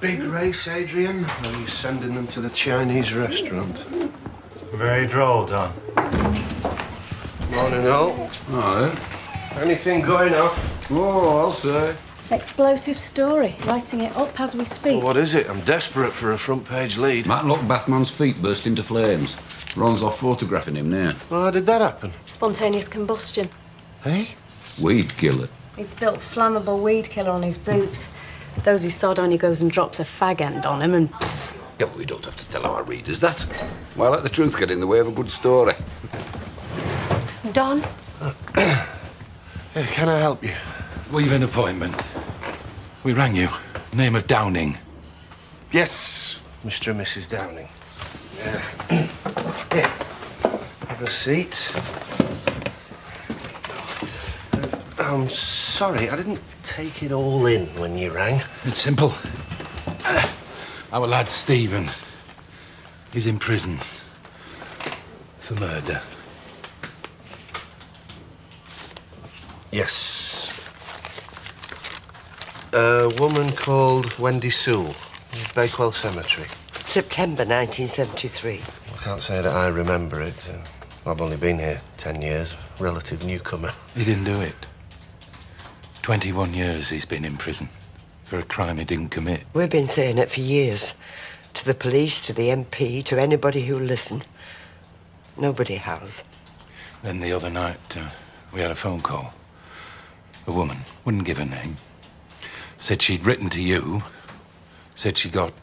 Big race, Adrian? Or are you sending them to the Chinese restaurant? Very droll, Don. Morning, all. All right. Anything going off? Oh, I'll say. Explosive story. Writing it up as we speak. Well, what is it? I'm desperate for a front-page lead. Matlock Bathman's feet burst into flames. Ron's off photographing him now. Well, how did that happen? Spontaneous combustion. Hey? Weed killer. He'd spilt flammable weed killer on his boots. Dozy sod only goes and drops a fag end on him and... Yeah, well, we don't have to tell our readers that. Why let the truth get in the way of a good story? Don? Can I help you? We've an appointment. We rang you. Name of Downing. Yes, Mr. and Mrs. Downing. Here, have a seat. I'm sorry, I didn't take it all in when you rang. It's simple. Our lad Stephen, he's in prison for murder. Yes. A woman called Wendy Sewell, Bakewell Cemetery. September 1973. I can't say that I remember it. I've only been here 10 years, relative newcomer. He didn't do it. 21 years he's been in prison for a crime he didn't commit. We've been saying it for years. To the police, to the MP, to anybody who'll listen. Nobody has. Then the other night, we had a phone call. A woman, wouldn't give her name, said she'd written to you, said she got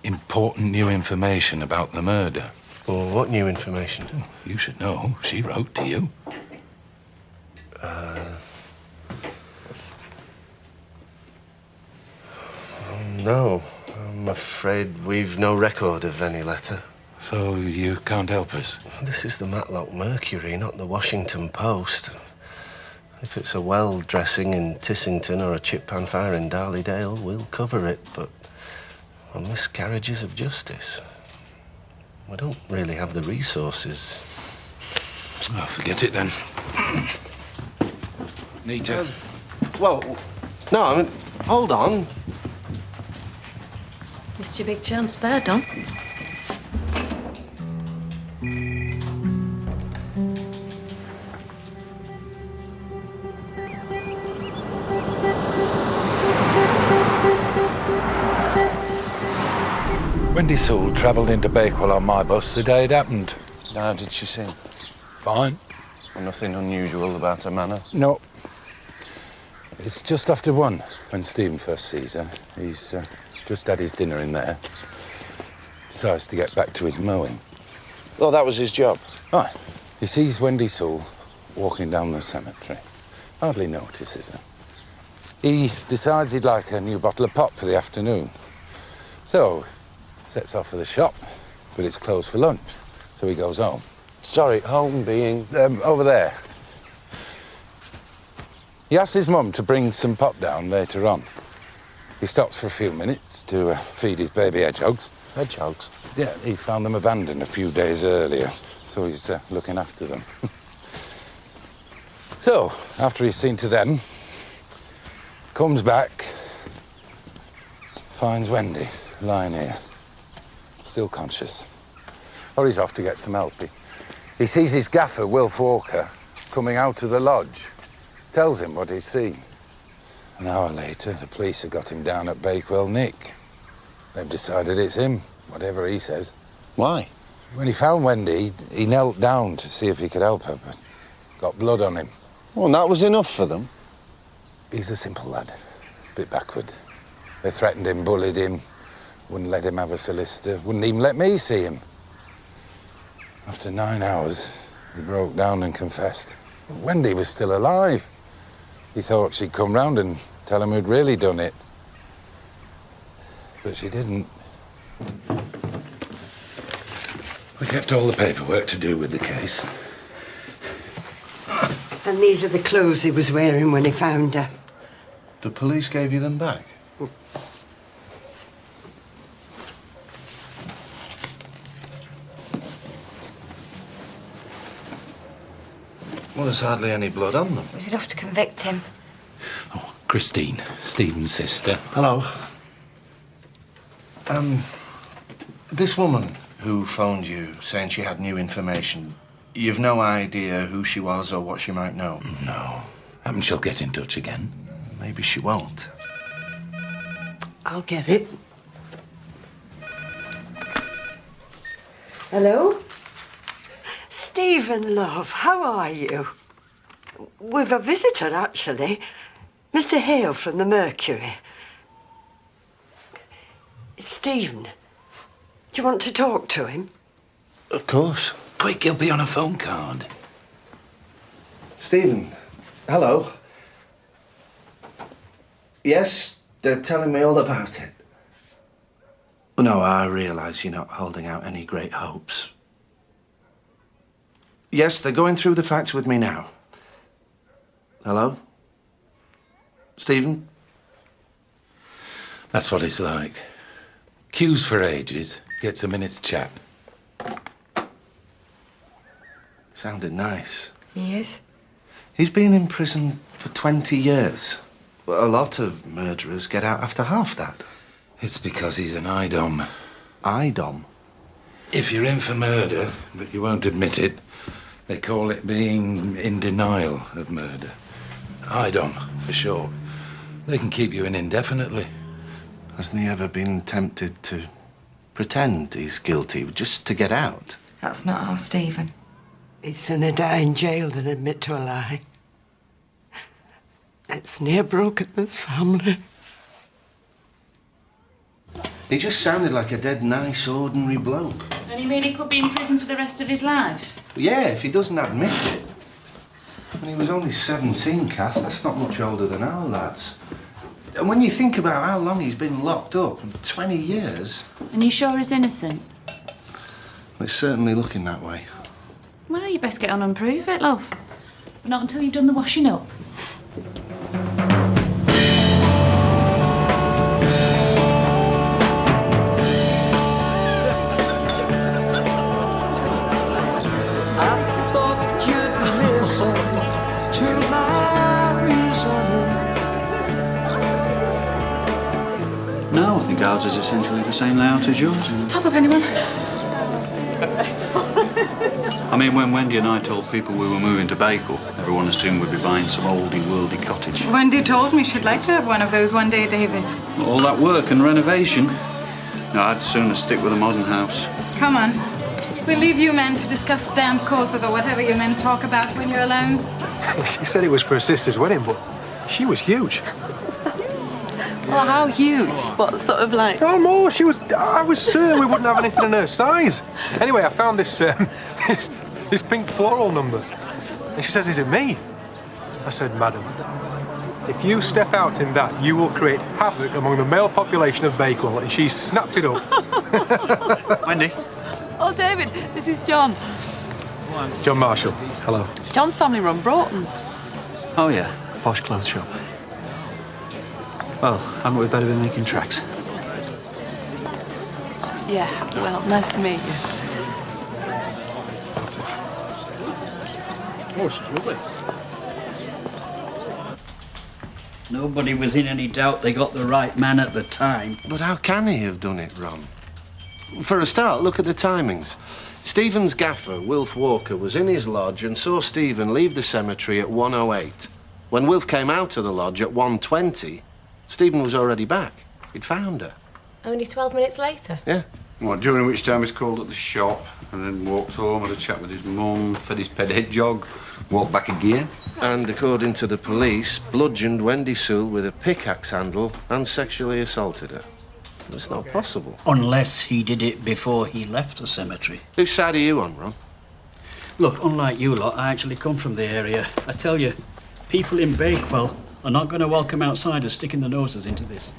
important new information about the murder. Well, what new information? You should know. She wrote to you. No. I'm afraid we've no record of any letter. So you can't help us? This is the Matlock Mercury, not the Washington Post. If it's a well dressing in Tissington or a chip pan fire in Darley-Dale, we'll cover it, but on miscarriages of justice, we don't really have the resources. Oh, forget it then. Nita. Well, no, I mean, hold on. Missed your big chance there, Don. Wendy Sewell travelled into Bakewell on my bus the day it happened. How did she seem? Fine. Nothing unusual about her manner? No. It's just after 1 when Stephen first sees her. He's just had his dinner in there. Decides to get back to his mowing. Well, that was his job. Right. He sees Wendy Sewell walking down the cemetery. Hardly notices her. He decides he'd like a new bottle of pop for the afternoon. So, sets off for the shop, but it's closed for lunch. So he goes home. Sorry, home being... Over there. He asks his mum to bring some pop down later on. He stops for a few minutes to feed his baby hedgehogs. Hedgehogs? Yeah, he found them abandoned a few days earlier, so he's looking after them. So, after he's seen to them, comes back, finds Wendy lying here, still conscious. Or he's off to get some help. He sees his gaffer, Wilf Walker, coming out of the lodge, tells him what he's seen. An hour later, the police have got him down at Bakewell Nick. They've decided it's him, whatever he says. Why? When he found Wendy, he knelt down to see if he could help her, but got blood on him. Well, that was enough for them. He's a simple lad, a bit backward. They threatened him, bullied him, wouldn't let him have a solicitor, wouldn't even let me see him. After 9 hours, he broke down and confessed. Wendy was still alive. He thought she'd come round and tell him who'd really done it. But she didn't. We kept all the paperwork to do with the case. And these are the clothes he was wearing when he found her. The police gave you them back? Well, there's hardly any blood on them. It was enough to convict him. Oh, Christine, Stephen's sister. Hello. This woman who phoned you saying she had new information, you've no idea who she was or what she might know? No. And she'll get in touch again. Maybe she won't. I'll get it. Hello? Stephen, love, how are you? We've a visitor, actually. Mr. Hale from the Mercury. Stephen, do you want to talk to him? Of course. Quick, he'll be on a phone card. Stephen, hello. Yes, they're telling me all about it. No, I realise you're not holding out any great hopes. Yes, they're going through the facts with me now. Hello? Stephen? That's what it's like. Queues for ages, gets a minute's chat. Sounded nice. He is. He's been in prison for 20 years. But a lot of murderers get out after half that. It's because he's an IDOM. IDOM? If you're in for murder, but you won't admit it, they call it being in denial of murder. IDOM, for short. They can keep you in indefinitely. Hasn't he ever been tempted to pretend he's guilty just to get out? That's not our Stephen. He'd sooner die in jail than admit to a lie. It's near broken this family. He just sounded like a dead nice, ordinary bloke. And you mean he could be in prison for the rest of his life? Yeah, if he doesn't admit it. When he was only 17, Kath, that's not much older than our lads. And when you think about how long he's been locked up, 20 years... And you sure he's innocent? It's certainly looking that way. Well, you best get on and prove it, love. But not until you've done the washing up. No, I think ours is essentially the same layout as yours. Top up, anyone? I mean, when Wendy and I told people we were moving to Bakewell, everyone assumed we'd be buying some oldie worldy cottage. Wendy told me she'd like to have one of those one day, David. All that work and renovation. No, I'd sooner stick with a modern house. Come on. We'll leave you men to discuss damn courses or whatever you men talk about when you're alone. She said it was for her sister's wedding, but she was huge. Well, how huge? What sort of like? Oh, more. I was certain we wouldn't have anything in her size. Anyway, I found this this pink floral number, and she says, "Is it me?" I said, "Madam, if you step out in that, you will create havoc among the male population of Bakewell." And she snapped it up. Wendy. Oh, David, this is John. John Marshall. Hello. John's family run Broughton's. Oh, yeah. Posh clothes shop. Well, haven't we better be making tracks? Yeah, well, nice to meet you. Oh, she's lovely. Nobody was in any doubt they got the right man at the time. But how can he have done it, Ron? For a start, look at the timings. Stephen's gaffer, Wilf Walker, was in his lodge and saw Stephen leave the cemetery at 1:08. When Wilf came out of the lodge at 1:20, Stephen was already back. He'd found her. Only 12 minutes later? Yeah. What, during which time he's called at the shop and then walked home, had a chat with his mum, fed his pet head jog, walked back again. And according to the police, bludgeoned Wendy Sewell with a pickaxe handle and sexually assaulted her. It's not possible. Unless he did it before he left the cemetery. Whose side are you on, Ron? Look, unlike you lot, I actually come from the area. I tell you, people in Bakewell are not going to welcome outsiders sticking their noses into this.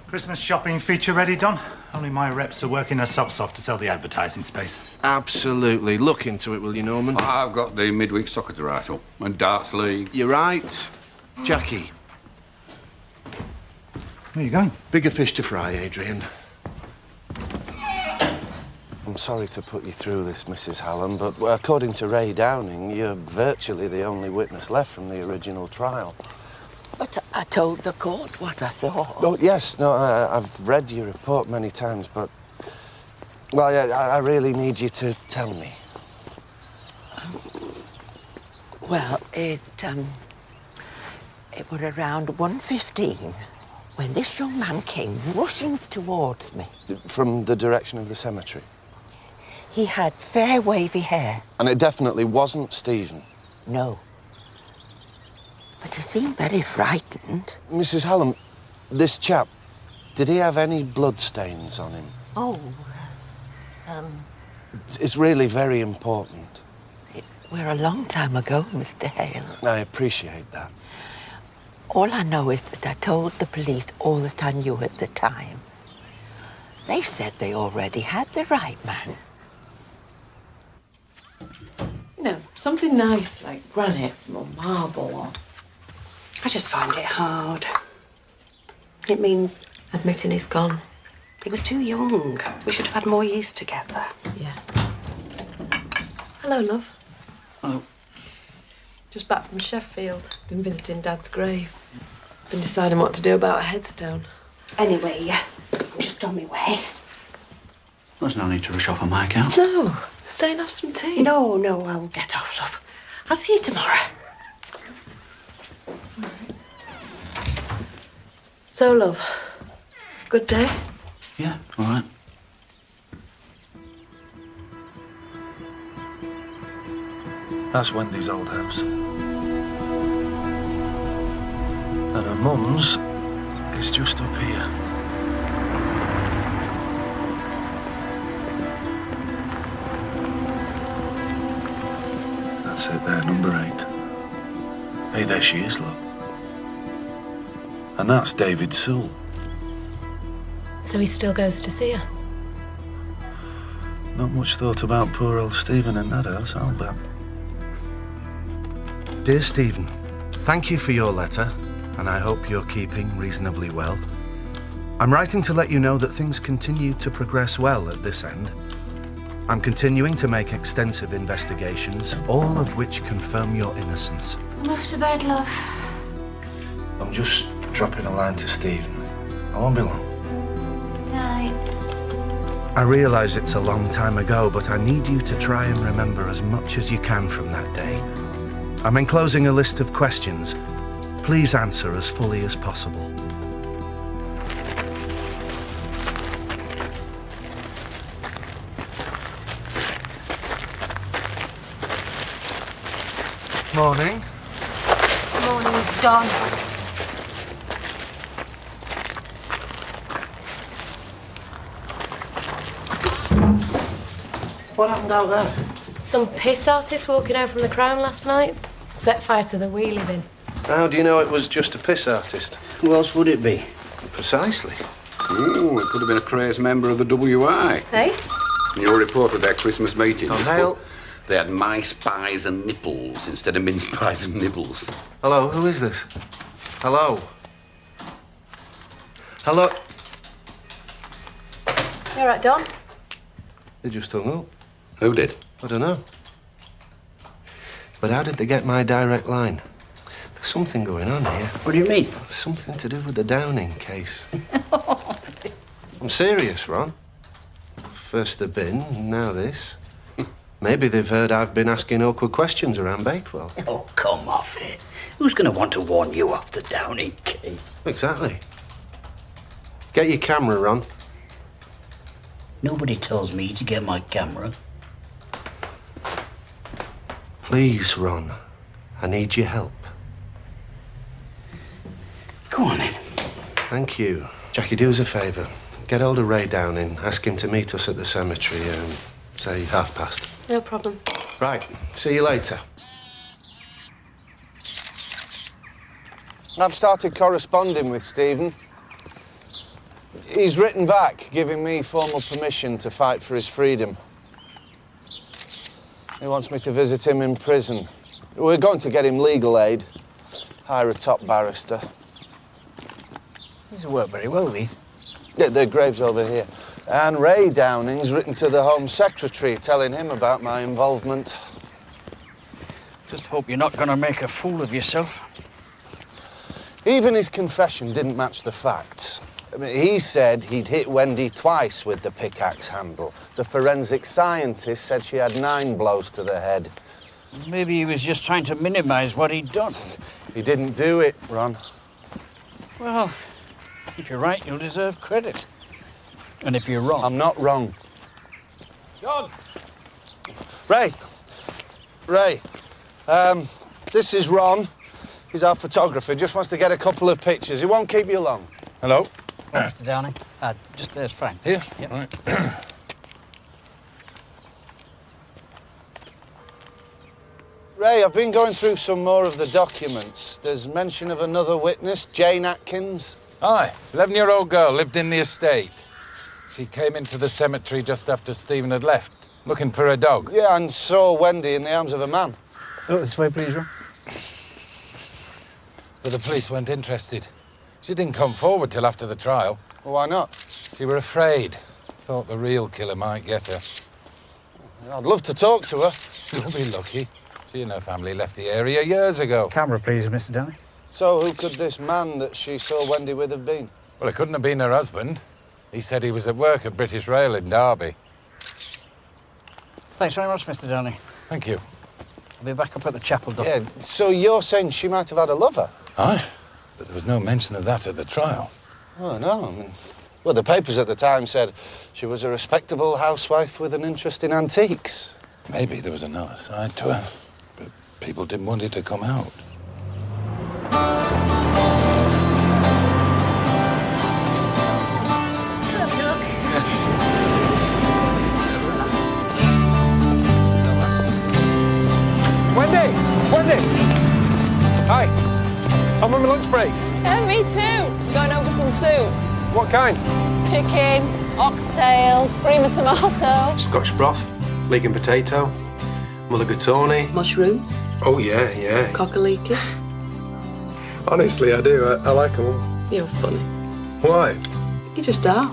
Christmas shopping feature ready, Don? Only my reps are working their socks off to sell the advertising space. Absolutely. Look into it, will you, Norman? I've got the midweek soccer to write up and darts league. You're right. Jackie. Where are you going? Bigger fish to fry, Adrian. I'm sorry to put you through this, Mrs. Hallam, but according to Ray Downing, you're virtually the only witness left from the original trial. But I told the court what I saw. Oh, yes, no, I've read your report many times, but... Well, yeah, I really need you to tell me. Well, it was around 1:15 when this young man came rushing towards me. From the direction of the cemetery? He had fair, wavy hair. And it definitely wasn't Stephen? No. But he seemed very frightened. Mrs. Hallam, this chap, did he have any bloodstains on him? Oh, It's really very important. We're a long time ago, Mr. Hale. I appreciate that. All I know is that I told the police all that I knew at the time. They said they already had the right man. You know, something nice like granite or marble or... I just find it hard. It means admitting he's gone. He was too young. We should have had more years together. Yeah. Hello, love. Oh. Just back from Sheffield. Been visiting Dad's grave. Been deciding what to do about a headstone. Anyway, I'm just on my way. There's no need to rush off on my account. No, stay and have some tea. No, I'll get off, love. I'll see you tomorrow. So, love, good day? Yeah, all right. That's Wendy's old house. And her mum's is just up here. That's it there, number 8. Hey, there she is, look. And that's David Sewell. So he still goes to see her? Not much thought about poor old Stephen in that house, I'll bet. Dear Stephen, thank you for your letter, and I hope you're keeping reasonably well. I'm writing to let you know that things continue to progress well at this end. I'm continuing to make extensive investigations, all of which confirm your innocence. I'm off to bed, love. I'm just dropping a line to Stephen. I won't be long. Night. I realise it's a long time ago, but I need you to try and remember as much as you can from that day. I'm enclosing a list of questions. Please answer as fully as possible. Morning. Morning, Don. What happened out there? Some piss artist walking out from the Crown last night. Set fire to the wheelie bin. How do you know it was just a piss artist? Who else would it be? Precisely. Ooh, it could have been a crazed member of the WI. Hey? You reported their Christmas meeting. Tom Hale. They had mice, pies and nipples instead of mince pies and nibbles. Hello, who is this? Hello? Hello? You all right, Don? They just hung up. Who did? I don't know. But how did they get my direct line? There's something going on here. What do you mean? Something to do with the Downing case. I'm serious, Ron. First the bin, now this. Maybe they've heard I've been asking awkward questions around Bakewell. Oh, come off it. Who's going to want to warn you off the Downing case? Exactly. Get your camera, Ron. Nobody tells me to get my camera. Please, Ron. I need your help. Go on in. Thank you. Jackie, do us a favour. Get hold of Ray Downing. Ask him to meet us at the cemetery, say past. No problem. Right. See you later. I've started corresponding with Stephen. He's written back, giving me formal permission to fight for his freedom. He wants me to visit him in prison. We're going to get him legal aid, hire a top barrister. These work very well, these. Yeah, their grave's over here. And Ray Downing's written to the Home Secretary, telling him about my involvement. Just hope you're not going to make a fool of yourself. Even his confession didn't match the facts. I mean, he said he'd hit Wendy twice with the pickaxe handle. The forensic scientist said she had 9 blows to the head. Maybe he was just trying to minimise what he'd done. He didn't do it, Ron. Well, if you're right, you'll deserve credit. And if you're wrong... I'm not wrong. John! Ray. This is Ron. He's our photographer. Just wants to get a couple of pictures. He won't keep you long. Hello. Oh, Mr. Downing. Just there's fine. Here? Yep. Right. Ray, I've been going through some more of the documents. There's mention of another witness, Jane Atkins. Aye, 11-year-old girl, lived in the estate. She came into the cemetery just after Stephen had left, looking for a dog. Yeah, and saw Wendy in the arms of a man. Oh, this way, please, Ron. But the police weren't interested. She didn't come forward till after the trial. Well, why not? She were afraid. Thought the real killer might get her. I'd love to talk to her. You'll be lucky. She and her family left the area years ago. Camera, please, Mr. Downing. So who could this man that she saw Wendy with have been? Well, it couldn't have been her husband. He said he was at work at British Rail in Derby. Thanks very much, Mr. Downing. Thank you. I'll be back up at the chapel door. Yeah, so you're saying she might have had a lover? Aye, but there was no mention of that at the trial. Oh, no, I mean... Well, the papers at the time said she was a respectable housewife with an interest in antiques. Maybe there was another side to her, but people didn't want it to come out. Wendy! Hi. I'm on my lunch break. Yeah, me too. Going over some soup. What kind? Chicken, oxtail, cream and tomato. Scotch broth, leek and potato, mulligatawny. Mushroom. Oh, yeah. Cockaliki. Honestly, I do. I like them all. You're funny. Why? You just are.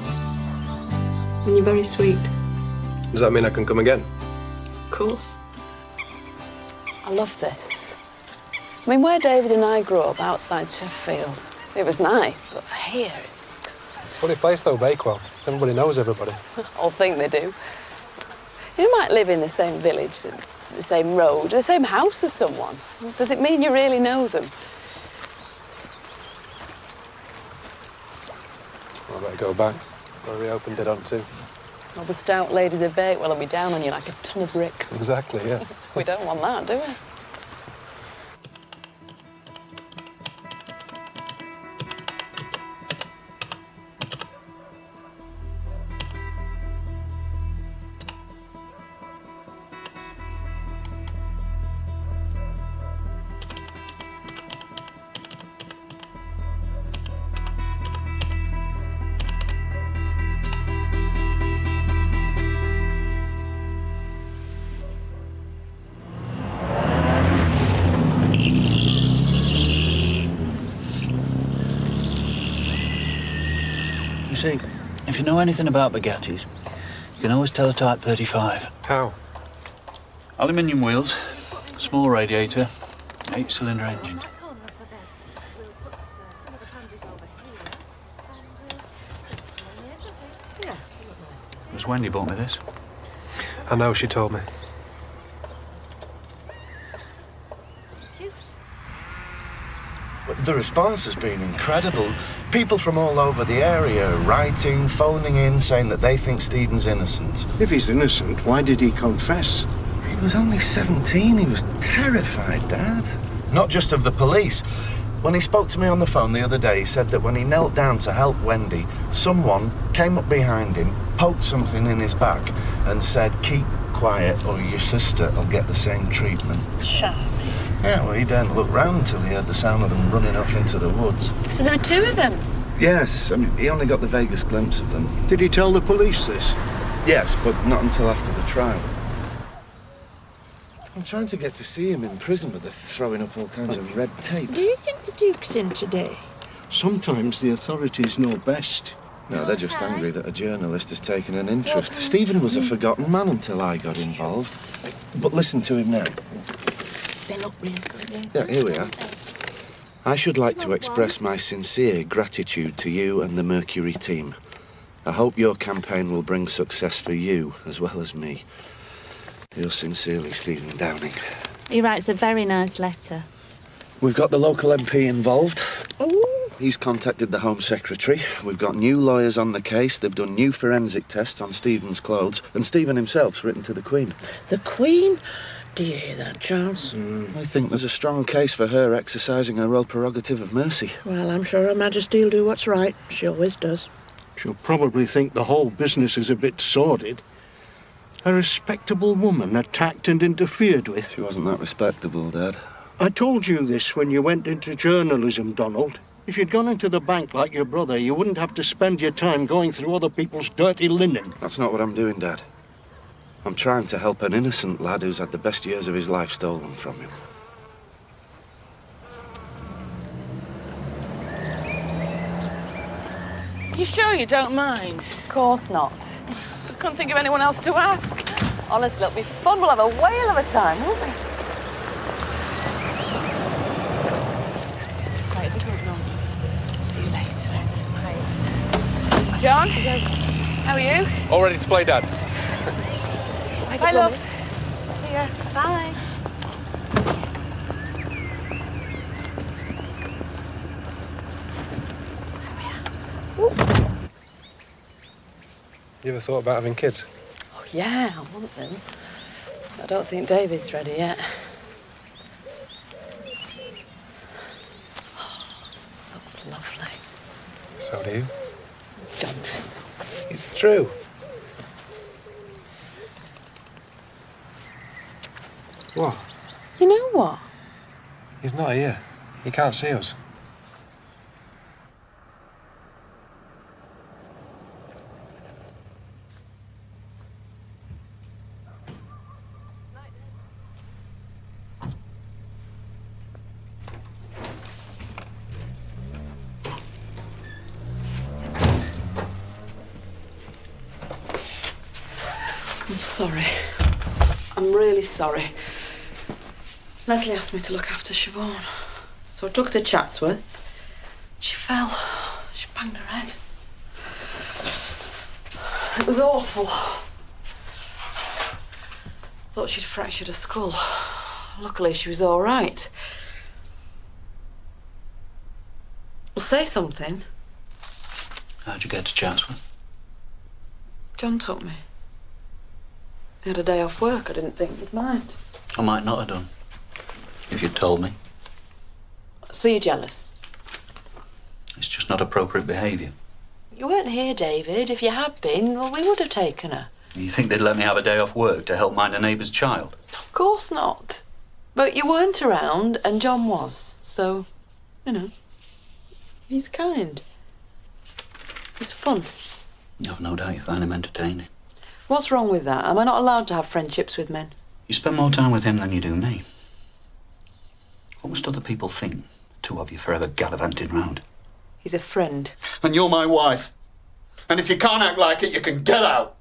And you're very sweet. Does that mean I can come again? Of course. I love this. I mean, where David and I grew up, outside Sheffield, it was nice, but here it's... Funny place, though, Bakewell. Everybody knows everybody. I'll think they do. You might live in the same village, the same road, the same house as someone. Does it mean you really know them? Well, I better go back. Got to reopen Dead On too. All the stout ladies of Bakewell will be down on you like a ton of bricks. Exactly, yeah. We don't want that, do we? See, if you know anything about Bugattis, you can always tell a Type 35. How? Aluminium wheels, small radiator, 8-cylinder engine. Miss Wendy bought me this. I know, she told me. The response has been incredible. People from all over the area writing, phoning in, saying that they think Stephen's innocent. If he's innocent, why did he confess? He was only 17. He was terrified, Dad. Not just of the police. When he spoke to me on the phone the other day, he said that when he knelt down to help Wendy, someone came up behind him, poked something in his back, and said, "Keep quiet or your sister will get the same treatment." Charming. Yeah, well, he didn't look round until he heard the sound of them running off into the woods. So there were 2 of them? Yes, I mean, he only got the vaguest glimpse of them. Did he tell the police this? Yes, but not until after the trial. I'm trying to get to see him in prison, but they're throwing up all kinds of red tape. Do you think the Duke's in today? Sometimes the authorities know best. No, they're just angry that a journalist has taken an interest. Stephen was a forgotten man until I got involved. But listen to him now. They look real good. Yeah, here we are. I should like to express my sincere gratitude to you and the Mercury team. I hope your campaign will bring success for you as well as me. Yours sincerely, Stephen Downing. He writes a very nice letter. We've got the local MP involved. Ooh. He's contacted the Home Secretary. We've got new lawyers on the case. They've done new forensic tests on Stephen's clothes. And Stephen himself's written to the Queen. The Queen? Do you hear that, Charles? I think there's a strong case for her exercising her royal prerogative of mercy. Well, I'm sure Her Majesty will do what's right. She always does. She'll probably think the whole business is a bit sordid. A respectable woman attacked and interfered with. She wasn't that respectable, Dad. I told you this when you went into journalism, Donald. If you'd gone into the bank like your brother, you wouldn't have to spend your time going through other people's dirty linen. That's not what I'm doing, Dad. I'm trying to help an innocent lad who's had the best years of his life stolen from him. You sure you don't mind? Of course not. I couldn't think of anyone else to ask. Honestly, it'll be fun. We'll have a whale of a time, won't we? Right, the group number. See you later. Thanks. John? How are you? All ready to play, Dad? Bye, love. See ya. Bye. You ever thought about having kids? Oh, yeah, I want them. I don't think David's ready yet. Oh, looks lovely. So do you. Don't. It's true. What? You know what? He's not here. He can't see us. I'm sorry. I'm really sorry. Leslie asked me to look after Siobhan. So I took her to Chatsworth. She fell. She banged her head. It was awful. Thought she'd fractured her skull. Luckily, she was all right. Well, say something. How'd you get to Chatsworth? John took me. He had a day off work. I didn't think he'd mind. I might not have done, if you'd told me. So you're jealous? It's just not appropriate behaviour. You weren't here, David. If you had been, well, we would have taken her. You think they'd let me have a day off work to help mind a neighbour's child? Of course not. But you weren't around, and John was. So, you know, he's kind. He's fun. I've no doubt you find him entertaining. What's wrong with that? Am I not allowed to have friendships with men? You spend more time with him than you do me. What must other people think? Two of you forever gallivanting round. He's a friend. And you're my wife. And if you can't act like it, you can get out.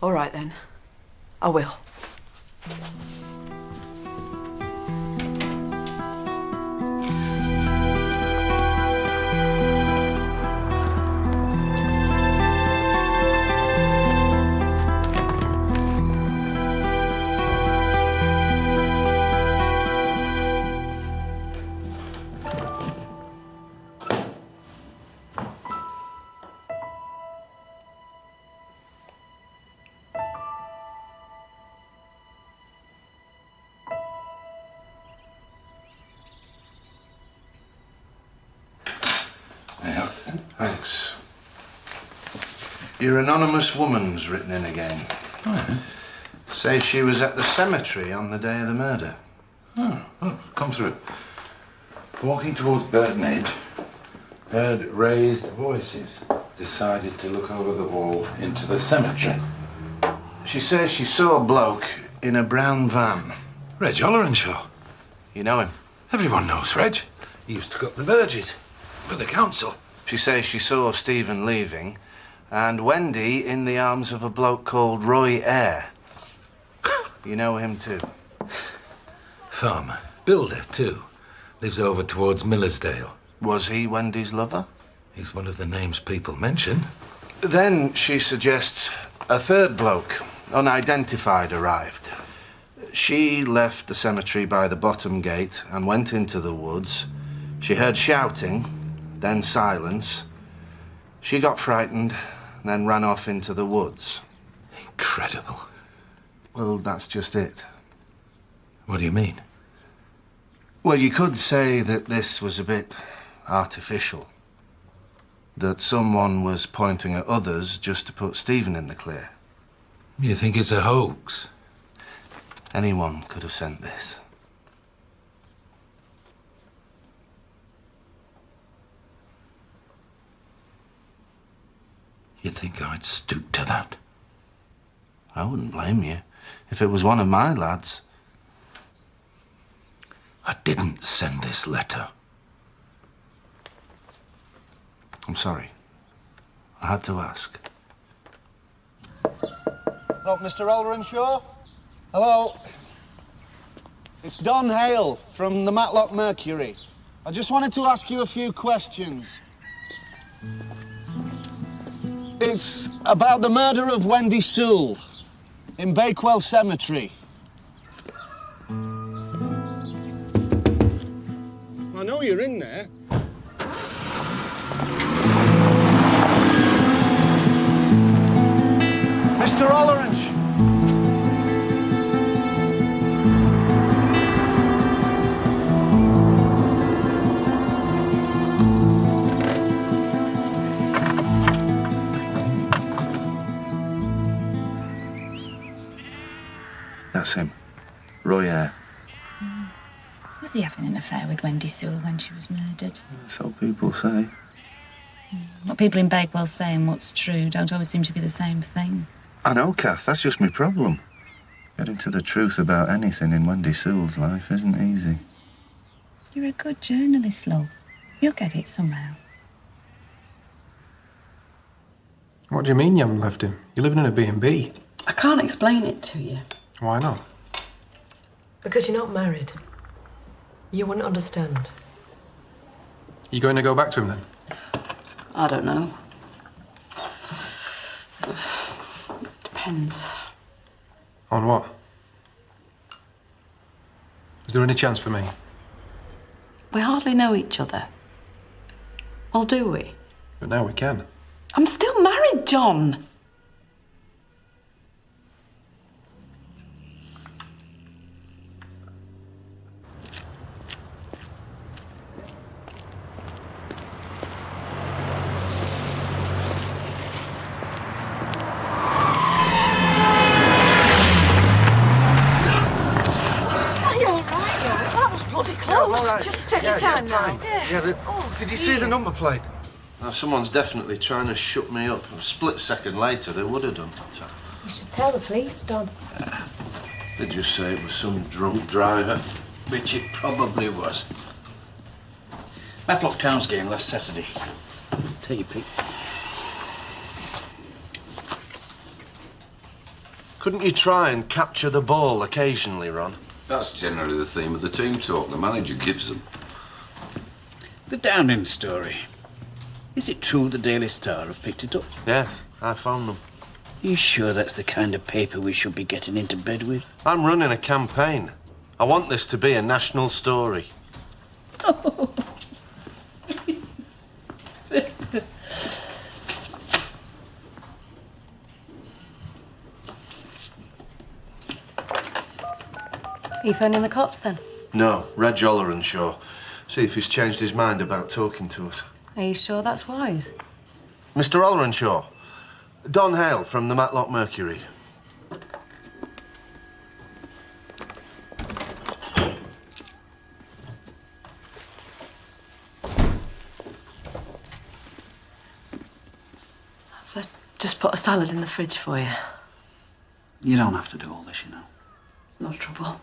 All right, then. I will. Thanks. Your anonymous woman's written in again. Oh, yeah? Says she was at the cemetery on the day of the murder. Oh, come through. Walking towards Burton Edge, heard raised voices. Decided to look over the wall into the cemetery. She says she saw a bloke in a brown van. Reg Holleranshaw. You know him? Everyone knows Reg. He used to cut the verges for the council. She says she saw Stephen leaving And Wendy in the arms of a bloke called Roy Eyre. You know him too? Farmer. Builder, too. Lives over towards Millersdale. Was he Wendy's lover? He's one of the names people mention. Then she suggests a third bloke, unidentified, arrived. She left the cemetery by the bottom gate and went into the woods. She heard shouting, then silence. She got frightened, then ran off into the woods. Incredible. Well, that's just it. What do you mean? Well, you could say that this was a bit artificial. That someone was pointing at others just to put Stephen in the clear. You think it's a hoax? Anyone could have sent this. You think I'd stoop to that? I wouldn't blame you if it was one of my lads. I didn't send this letter. I'm sorry. I had to ask. Hello, Mr. Olderenshaw? Hello. It's Don Hale from the Matlock Mercury. I just wanted to ask you a few questions. It's about the murder of Wendy Sewell in Bakewell Cemetery. I know you're in there. Mr. Ollerange. That's him. Roy Eyre. Was he having an affair with Wendy Sewell when she was murdered? So people say. What people in Bakewell say and what's true don't always seem to be the same thing. I know, Kath. That's just my problem. Getting to the truth about anything in Wendy Sewell's life isn't easy. You're a good journalist, love. You'll get it somehow. What do you mean you haven't left him? You're living in a B&B. I can't explain it to you. Why not? Because you're not married. You wouldn't understand. You going to go back to him then? I don't know. So, it depends. On what? Is there any chance for me? We hardly know each other. Well, do we? But now we can. I'm still married, John. Just take your time now. Yeah, did you see the number plate? Now, someone's definitely trying to shut me up. A split second later, they would have done. You should tell the police, Don. They just say it was some drunk driver, which it probably was. Matlock Town's game last Saturday. Take your pick. Couldn't you try and capture the ball occasionally, Ron? That's generally the theme of the team talk the manager gives them. The Downing story. Is it true the Daily Star have picked it up? Yes, I found them. You sure that's the kind of paper we should be getting into bed with? I'm running a campaign. I want this to be a national story. Are you phoning the cops then? No, Reg Ollerenshaw. See if he's changed his mind about talking to us. Are you sure that's wise? Mr. Ollerenshaw, Don Hale from the Matlock Mercury. I've just put a salad in the fridge for you. You don't have to do all this, you know. It's no trouble.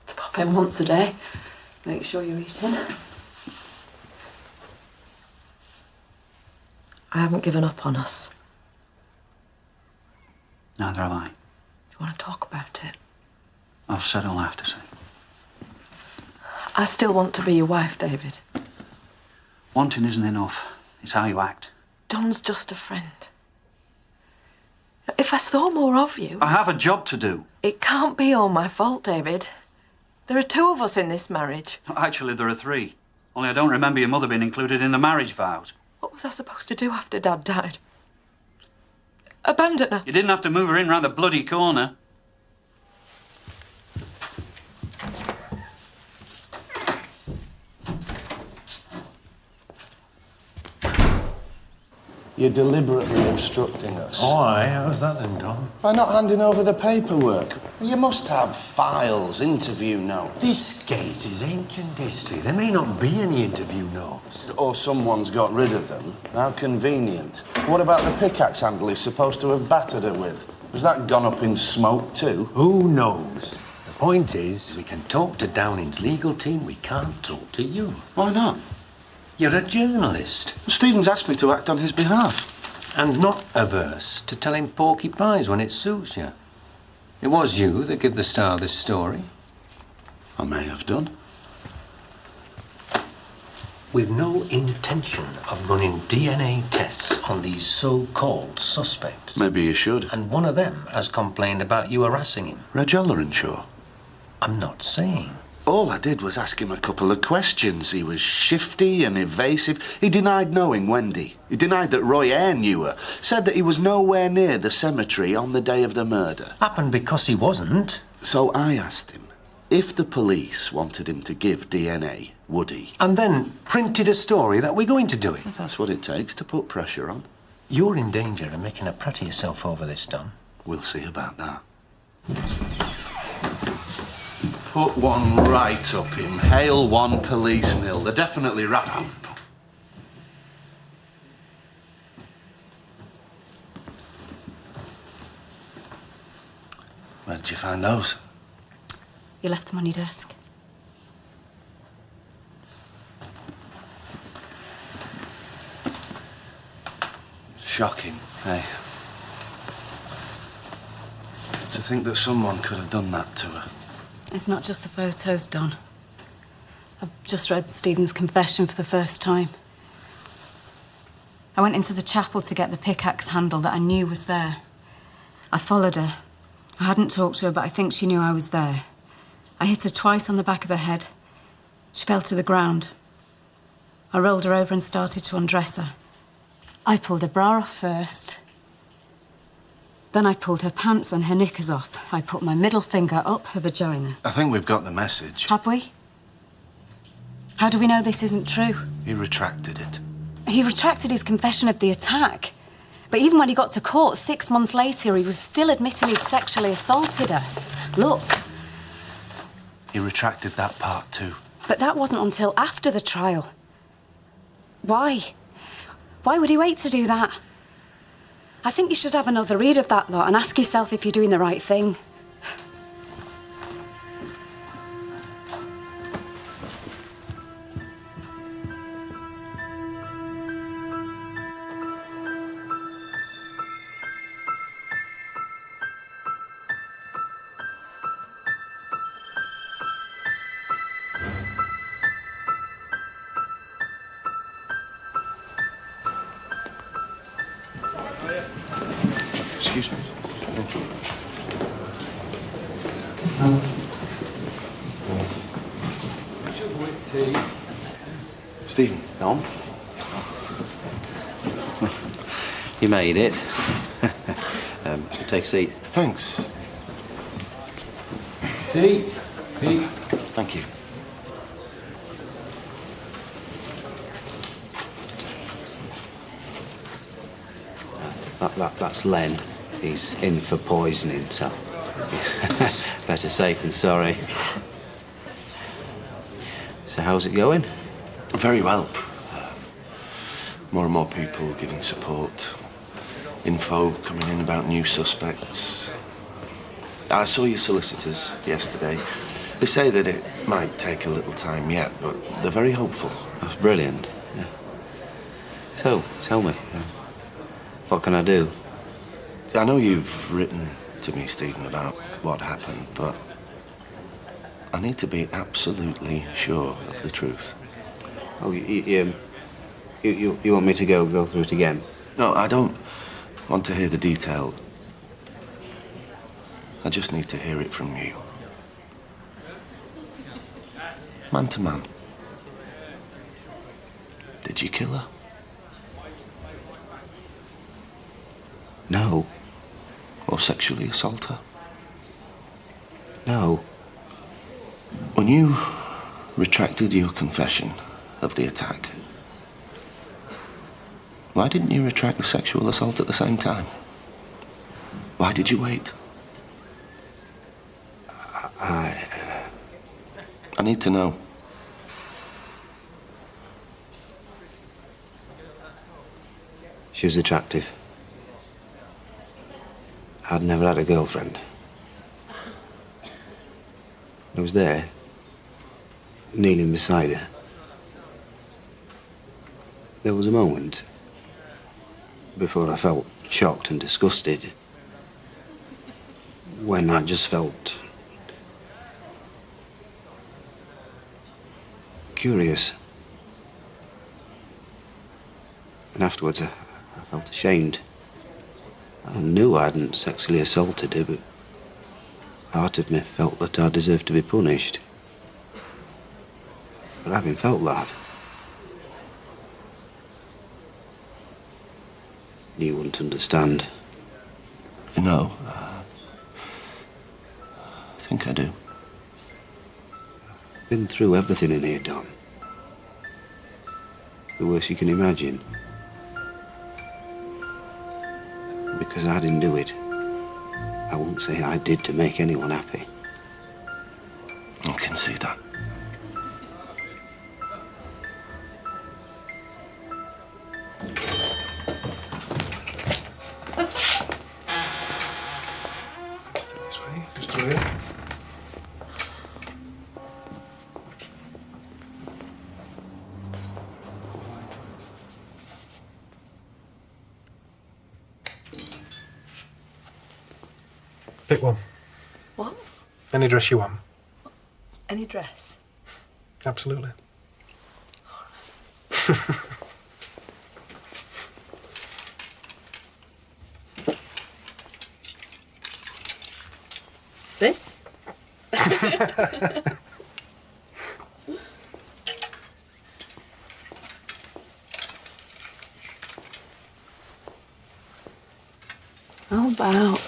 To pop in once a day. Make sure you're eating. I haven't given up on us. Neither have I. Do you want to talk about it? I've said all I have to say. I still want to be your wife, David. Wanting isn't enough. It's how you act. Don's just a friend. If I saw more of you... I have a job to do. It can't be all my fault, David. There are 2 of us in this marriage. Actually, there are 3. Only I don't remember your mother being included in the marriage vows. What was I supposed to do after Dad died? Abandon her? You didn't have to move her in round the bloody corner. You're deliberately obstructing us. Why? How's that then, Don? By not handing over the paperwork. You must have files, interview notes. This case is ancient history. There may not be any interview notes. Or someone's got rid of them. How convenient. What about the pickaxe handle he's supposed to have battered her with? Has that gone up in smoke too? Who knows? The point is, we can talk to Downing's legal team, we can't talk to you. Why not? You're a journalist. Stephen's asked me to act on his behalf. And not averse to telling porky pies when it suits you. It was you that gave the Star this story. I may have done. We've no intention of running DNA tests on these so-called suspects. Maybe you should. And one of them has complained about you harassing him. Reg Ollerenshaw? I'm not saying. All I did was ask him a couple of questions. He was shifty and evasive. He denied knowing Wendy. He denied that Roy Eyre knew her. Said that he was nowhere near the cemetery on the day of the murder. Happened because he wasn't. So I asked him, if the police wanted him to give DNA, would he? And then printed a story that we're going to do it. If that's what it takes to put pressure on. You're in danger of making a prat of yourself over this, Don. We'll see about that. Put one right up him. Hale 1, police 0. They're definitely rattled. Where did you find those? You left them on your desk. Shocking, eh? To think that someone could have done that to her. It's not just the photos, Don. I've just read Stephen's confession for the first time. I went into the chapel to get the pickaxe handle that I knew was there. I followed her. I hadn't talked to her, but I think she knew I was there. I hit her twice on the back of the head. She fell to the ground. I rolled her over and started to undress her. I pulled her bra off first. Then I pulled her pants and her knickers off. I put my middle finger up her vagina. I think we've got the message. Have we? How do we know this isn't true? He retracted it. He retracted his confession of the attack. But even when he got to court 6 months later, he was still admitting he'd sexually assaulted her. Look. He retracted that part too. But that wasn't until after the trial. Why? Why would he wait to do that? I think you should have another read of that lot and ask yourself if you're doing the right thing. Excuse me. Thank you. Tea. Stephen. Don? You made it. Take a seat. Thanks. Tea. Tea. Thank you. That's Len. He's in for poisoning, so better safe than sorry. So how's it going? Very well. More and more people giving support. Info coming in about new suspects. I saw your solicitors yesterday. They say that it might take a little time yet, but they're very hopeful. That's brilliant. Yeah. So, tell me, what can I do? I know you've written to me, Stephen, about what happened, but I need to be absolutely sure of the truth. Oh, you want me to go through it again? No, I don't want to hear the detail. I just need to hear it from you. Man to man. Did you kill her? No. Or sexually assault her? No. When you retracted your confession of the attack, why didn't you retract the sexual assault at the same time? Why did you wait? I need to know. She was attractive. I'd never had a girlfriend. I was there, kneeling beside her. There was a moment before I felt shocked and disgusted, when I just felt curious. And afterwards, I felt ashamed. I knew I hadn't sexually assaulted her, but part of me felt that I deserved to be punished. But having felt that, you wouldn't understand. No, I think I do. Been through everything in here, Don. The worst you can imagine. Because I didn't do it, I won't say I did to make anyone happy. I can see that. This way, just through here. Pick one. What? Any dress you want. Any dress? Absolutely. This? How about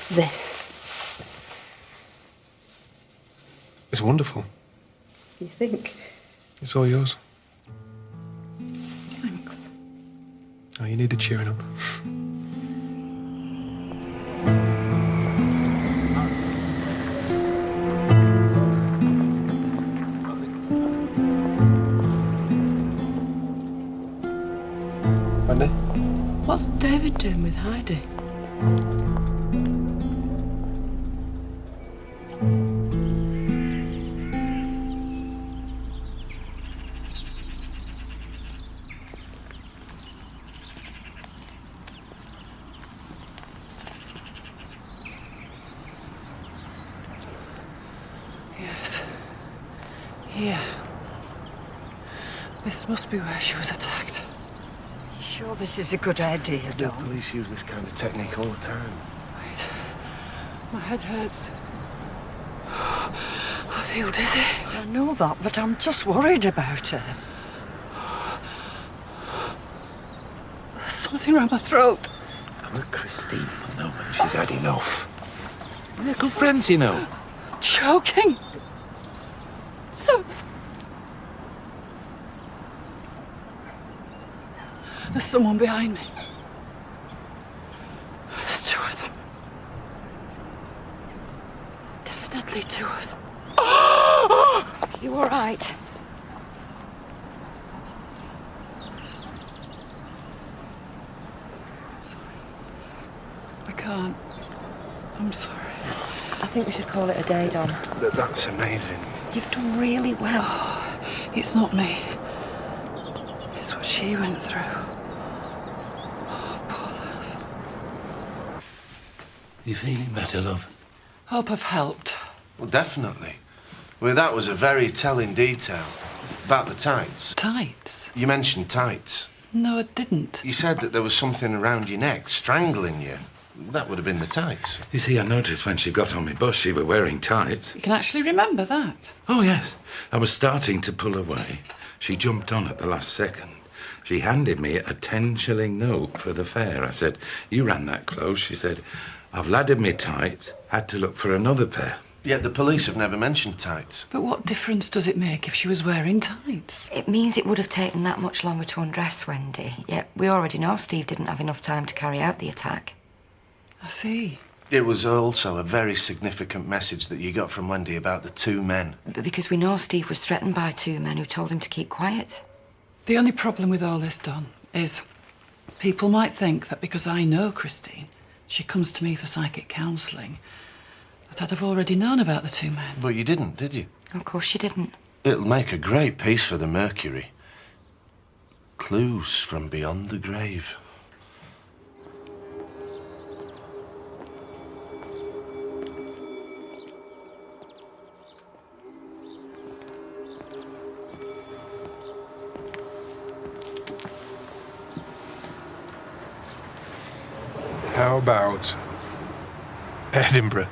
this? It's wonderful. You think? It's all yours. Thanks. Oh, you needed cheering up. Wendy? What's David doing with Heidi? Yes. Here. This must be where she was attacked. Sure this is a good idea, The Don? police use this kind of technique all the time. My head hurts. I feel dizzy. I know that, but I'm just worried about her. There's something around my throat. Look, Christine will know when she's had enough. They're good friends, you know. Choking. There's someone behind me. There's two of them. Definitely two of them. You all right? I can't. I'm sorry. I think we should call it a day, Don. That's amazing. You've done really well. It's not me. It's what she went through. You feeling better, love? Hope I've helped. Well, definitely. I mean, that was a very telling detail. About the tights. Tights? You mentioned tights. No, I didn't. You said that there was something around your neck, strangling you. That would have been the tights. You see, I noticed when she got on my bus, she were wearing tights. You can actually remember that? Oh, yes. I was starting to pull away. She jumped on at the last second. She handed me a 10-shilling note for the fare. I said, you ran that close. She said, I've laddered me tights, had to look for another pair. Yet the police have never mentioned tights. But what difference does it make if she was wearing tights? It means it would have taken that much longer to undress Wendy. Yet we already know Steve didn't have enough time to carry out the attack. I see. It was also a very significant message that you got from Wendy about the two men. But because we know Steve was threatened by two men who told him to keep quiet. The only problem with all this, Don, is people might think that because I know Christine, she comes to me for psychic counselling, that I'd have already known about the two men. But you didn't, did you? Of course you didn't. It'll make a great piece for the Mercury. Clues from beyond the grave. How about Edinburgh?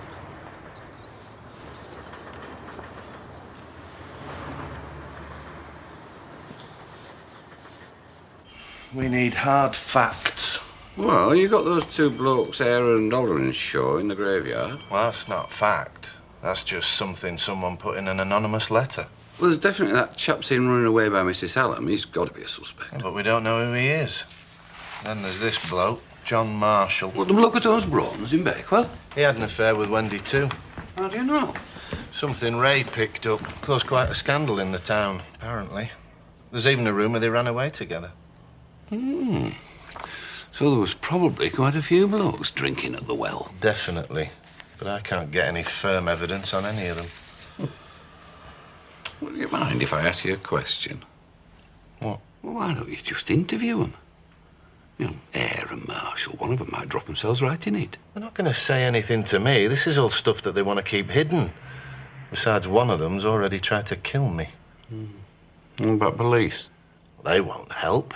We need hard facts. Well, you got those two blokes, Aaron and Dollarinshaw, in the graveyard. Well, that's not fact. That's just something someone put in an anonymous letter. Well, there's definitely that chap seen running away by Mrs. Hallam. He's got to be a suspect. But we don't know who he is. Then there's this bloke, John Marshall. What, the bloke at those Broughton's in Bakewell? He had an affair with Wendy too. How do you know? Something Ray picked up. Caused quite a scandal in the town, apparently. There's even a rumour they ran away together. So there was probably quite a few blokes drinking at the well. Definitely. But I can't get any firm evidence on any of them. Would you mind if I ask you a question? What? Well, why don't you just interview them? You know, Eyre and Marshall, one of them might drop themselves right in it. They're not going to say anything to me. This is all stuff that they want to keep hidden. Besides, one of them's already tried to kill me. What about police? They won't help.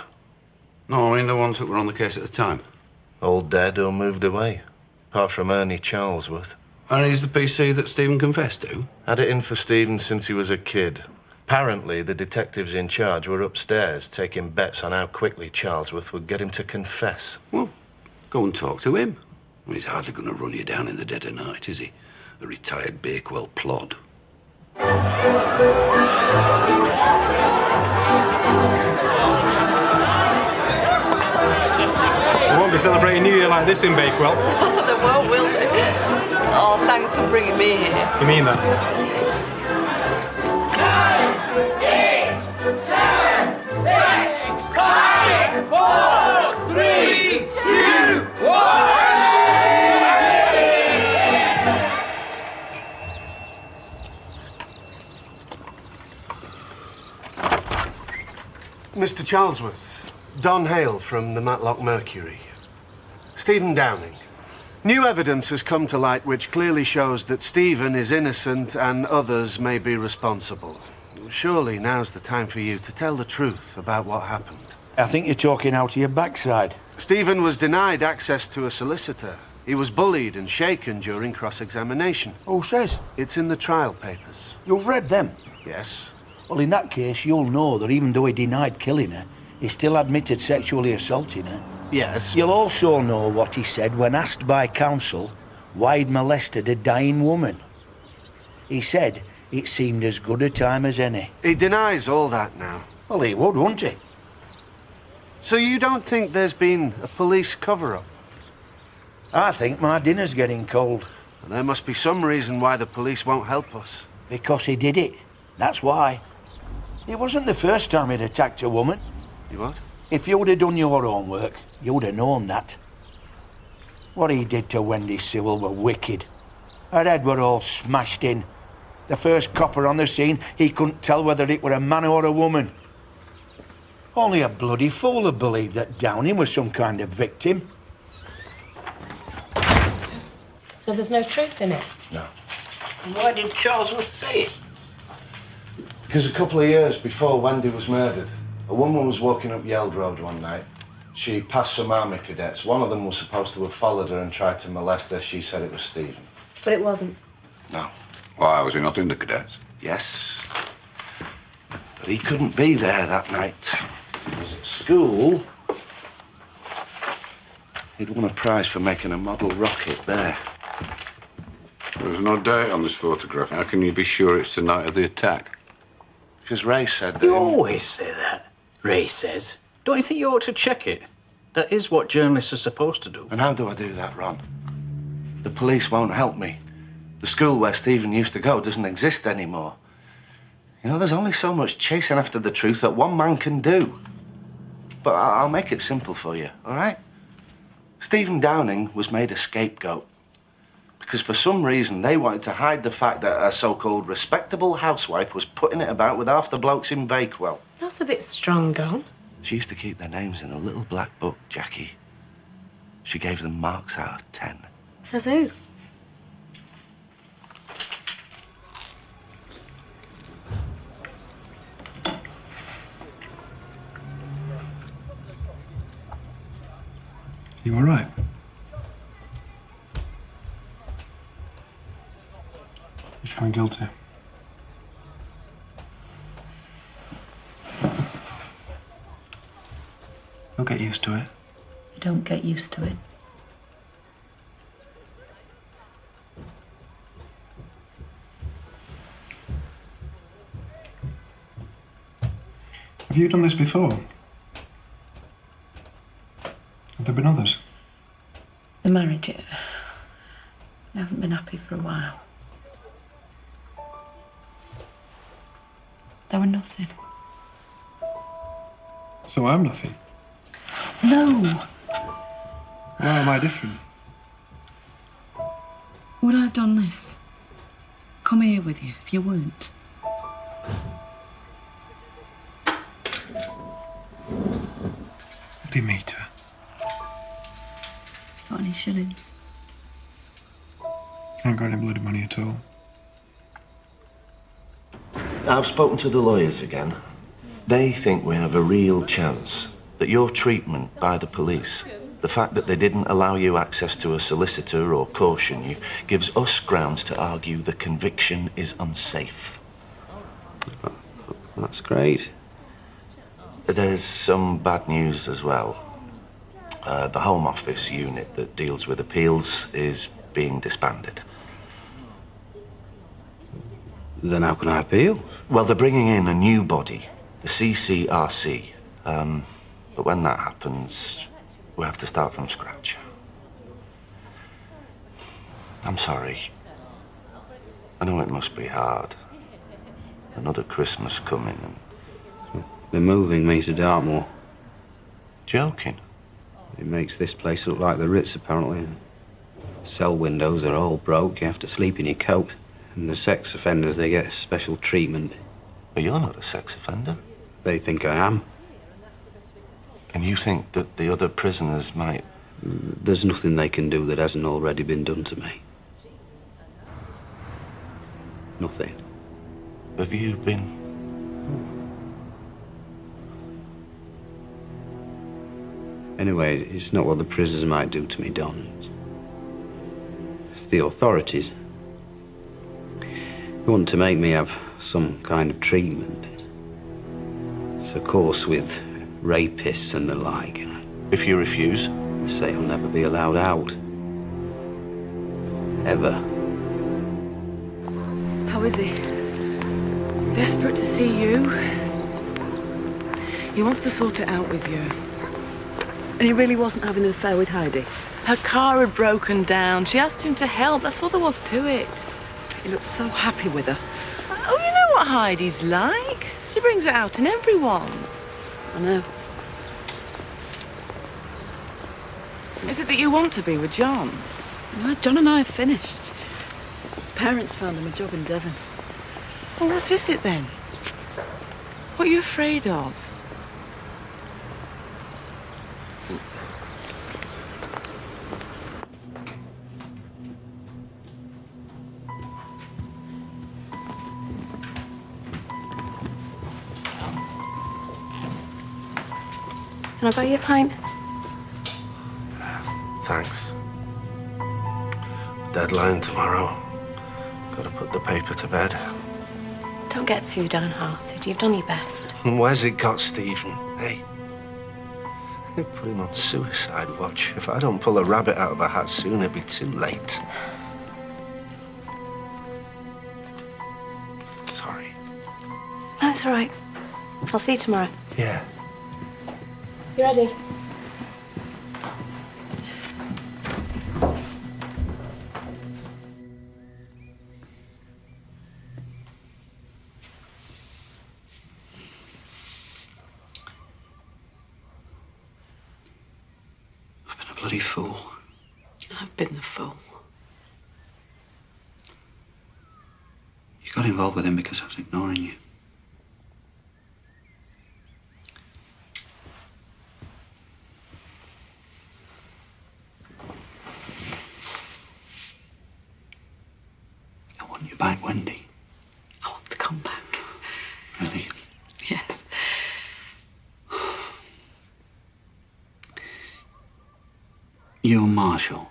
No, I mean the ones that were on the case at the time. All dead or moved away. Apart from Ernie Charlesworth. And he's the PC that Stephen confessed to? Had it in for Stephen since he was a kid. Apparently, the detectives in charge were upstairs taking bets on how quickly Charlesworth would get him to confess. Well, go and talk to him. He's hardly going to run you down in the dead of night, is he? A retired Bakewell plod. We won't be celebrating New Year like this in Bakewell. There won't, will they? Oh, thanks for bringing me here. You mean that? 9, 8, 7, 6, 5, 4, 3, 2, 1. Mr. Charlesworth, Don Hale from the Matlock Mercury. Stephen Downing. New evidence has come to light which clearly shows that Stephen is innocent and others may be responsible. Surely now's the time for you to tell the truth about what happened. I think you're talking out of your backside. Stephen was denied access to a solicitor. He was bullied and shaken during cross-examination. Who says? It's in the trial papers. You've read them? Yes. Well, in that case, you'll know that even though he denied killing her, he still admitted sexually assaulting her. Yes. You'll also know what he said when asked by counsel why he'd molested a dying woman. He said it seemed as good a time as any. He denies all that now. Well, he would, wouldn't he? So you don't think there's been a police cover-up? I think my dinner's getting cold. And there must be some reason why the police won't help us. Because he did it. That's why. It wasn't the first time he'd attacked a woman. You what? If you'd have done your homework, you'd have known that. What he did to Wendy Sewell were wicked. Her head were all smashed in. The first copper on the scene, he couldn't tell whether it were a man or a woman. Only a bloody fool would believe that Downing was some kind of victim. So there's no truth in it? No. And why did Charlesworth say it? Because a couple of years before Wendy was murdered, a woman was walking up Yeld Road one night. She passed some army cadets. One of them was supposed to have followed her and tried to molest her. She said it was Stephen. But it wasn't. No. Why, was he not in the cadets? Yes. But he couldn't be there that night. He was at school. He'd won a prize for making a model rocket there. There's no date on this photograph. How can you be sure it's the night of the attack? Because Ray said that... You always say that, Ray says. Don't you think you ought to check it? That is what journalists are supposed to do. And how do I do that, Ron? The police won't help me. The school where Stephen used to go doesn't exist anymore. You know, there's only so much chasing after the truth that one man can do. But I'll make it simple for you, all right? Stephen Downing was made a scapegoat. Because for some reason, they wanted to hide the fact that a so-called respectable housewife was putting it about with half the blokes in Bakewell. That's a bit strong, Don. She used to keep their names in a little black book, Jackie. She gave them marks out of 10. Says who? You all right? You feeling guilty? You'll get used to it. You don't get used to it. Have you done this before? Have there been others? The marriage, it hasn't been happy for a while. They were nothing. So I'm nothing. No. Why am I different? Would I have done this? Come here with you if you weren't. What do you mean, her? Got any shillings? I ain't got any bloody money at all. I've spoken to the lawyers again. They think we have a real chance that your treatment by the police, the fact that they didn't allow you access to a solicitor or caution you, gives us grounds to argue the conviction is unsafe. That's great. There's some bad news as well. The Home Office unit that deals with appeals is being disbanded. Then how can I appeal? Well, they're bringing in a new body, the CCRC. But when that happens, we have to start from scratch. I'm sorry. I know it must be hard. Another Christmas coming and... They're moving me to Dartmoor. Joking? It makes this place look like the Ritz, apparently. Cell windows are all broke. You have to sleep in your coat. And the sex offenders, they get special treatment. But you're not a sex offender. They think I am. And you think that the other prisoners might... There's nothing they can do that hasn't already been done to me. Nothing. Have you been... Anyway, it's not what the prisoners might do to me, Don. It's the authorities. They want to make me have some kind of treatment. It's a course with rapists and the like. If you refuse? They say I'll never be allowed out. Ever. How is he? Desperate to see you. He wants to sort it out with you. And he really wasn't having an affair with Heidi. Her car had broken down. She asked him to help. That's all there was to it. He looked so happy with her. Oh, you know what Heidi's like. She brings it out in everyone. I know. Is it that you want to be with John? No, John and I have finished. Parents found him a job in Devon. Well, what is it then? What are you afraid of? Can I buy you a pint? Thanks. Deadline tomorrow. Got to put the paper to bed. Don't get too downhearted. You've done your best. Where's it got Stephen? Hey? They put him on suicide watch. If I don't pull a rabbit out of a hat soon, it'll be too late. Sorry. No, it's all right. I'll see you tomorrow. Yeah. You ready? Bloody fool. I've been the fool. You got involved with him because I was ignoring you. I want you back, Wendy. I want to come back. Really? Yes. You and Marshall,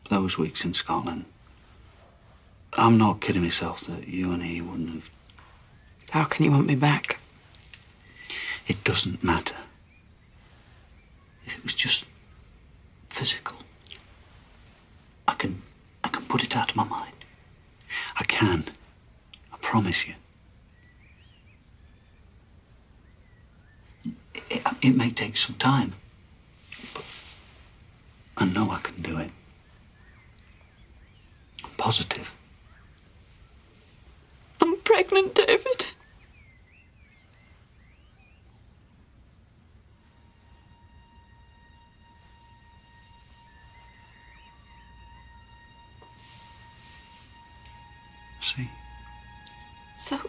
those weeks in Scotland, I'm not kidding myself that you and he wouldn't have... How can you want me back? It doesn't matter. If it was just physical, I can put it out of my mind. I can. I promise you. It may take some time. I know I can do it. I'm positive. I'm pregnant, David. See? So, you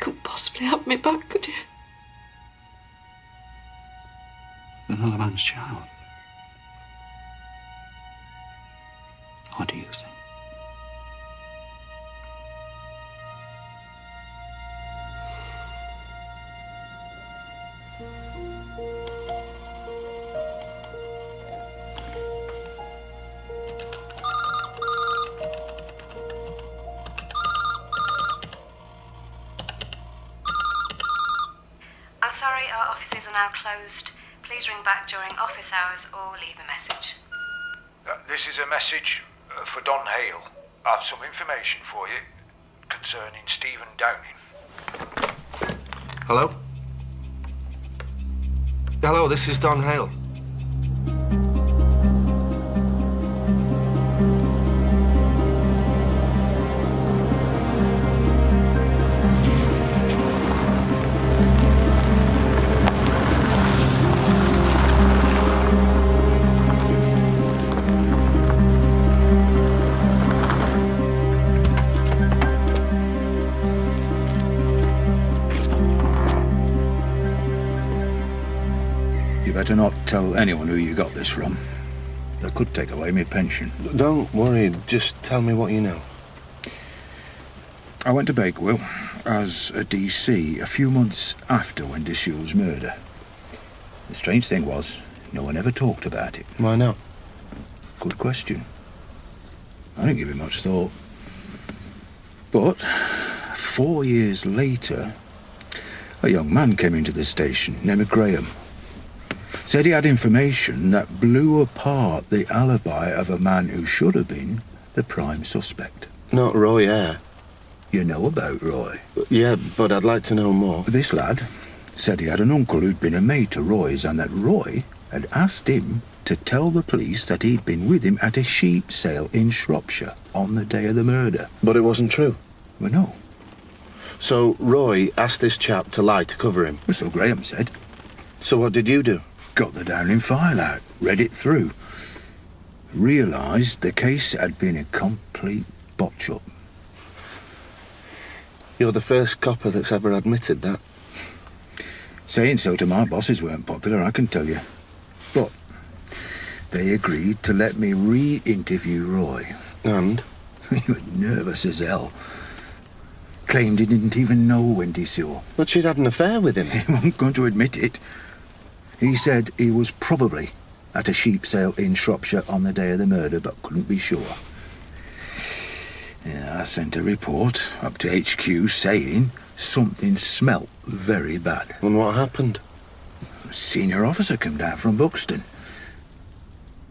couldn't possibly have me back, could you? Another man's child. What do you think? I'm sorry, our offices are now closed. Please ring back during office hours or leave a message. This is a message for Don Hale. I've some information for you concerning Stephen Downing. Hello? Hello, this is Don Hale. Better not tell anyone who you got this from. That could take away my pension. Don't worry, just tell me what you know. I went to Bakewell as a DC a few months after Wendy Sewell's murder. The strange thing was, no one ever talked about it. Why not? Good question. I didn't give it much thought. But 4 years later, a young man came into the station named Graham. Said he had information that blew apart the alibi of a man who should have been the prime suspect. Not Roy Eyre. You know about Roy? Yeah, but I'd like to know more. This lad said he had an uncle who'd been a mate to Roy's and that Roy had asked him to tell the police that he'd been with him at a sheep sale in Shropshire on the day of the murder. But it wasn't true? Well, no. So Roy asked this chap to lie to cover him? Well, so Graham said. So what did you do? Got the Downing file out, read it through. Realised the case had been a complete botch-up. You're the first copper that's ever admitted that. Saying so to my bosses weren't popular, I can tell you. But they agreed to let me re-interview Roy. And? He was nervous as hell. claimed he didn't even know Wendy Sewell. But she'd had an affair with him. He wasn't going to admit it. He said he was probably at a sheep sale in Shropshire on the day of the murder, but couldn't be sure. Yeah, I sent a report up to HQ saying something smelt very bad. And what happened? A senior officer came down from Buxton.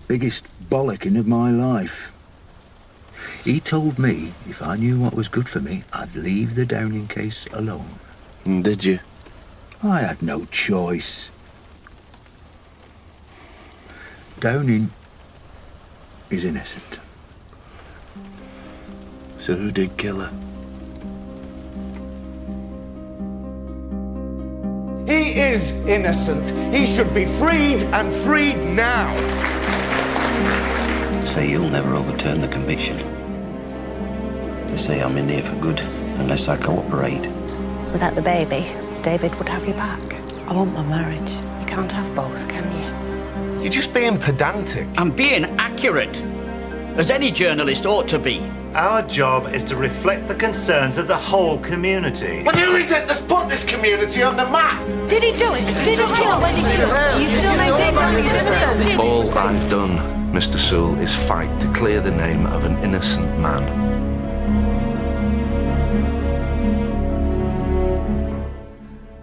Biggest bollocking of my life. He told me if I knew what was good for me, I'd leave the Downing case alone. And did you? I had no choice. Downing is innocent. So who did kill her? He is innocent. He should be freed, and freed now. Say you'll never overturn the conviction. They say I'm in here for good, unless I cooperate. Without the baby, David would have you back. I want my marriage. You can't have both, can you? You're just being pedantic. I'm being accurate, as any journalist ought to be. Our job is to reflect the concerns of the whole community. But who is it that's put this community on the map? Did he do it? Did he kill Wendy Sewell? You still maintain that he's innocent? All I've done, Mr. Sewell, is fight to clear the name of an innocent man.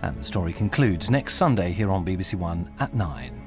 And the story concludes next Sunday here on BBC One at 9.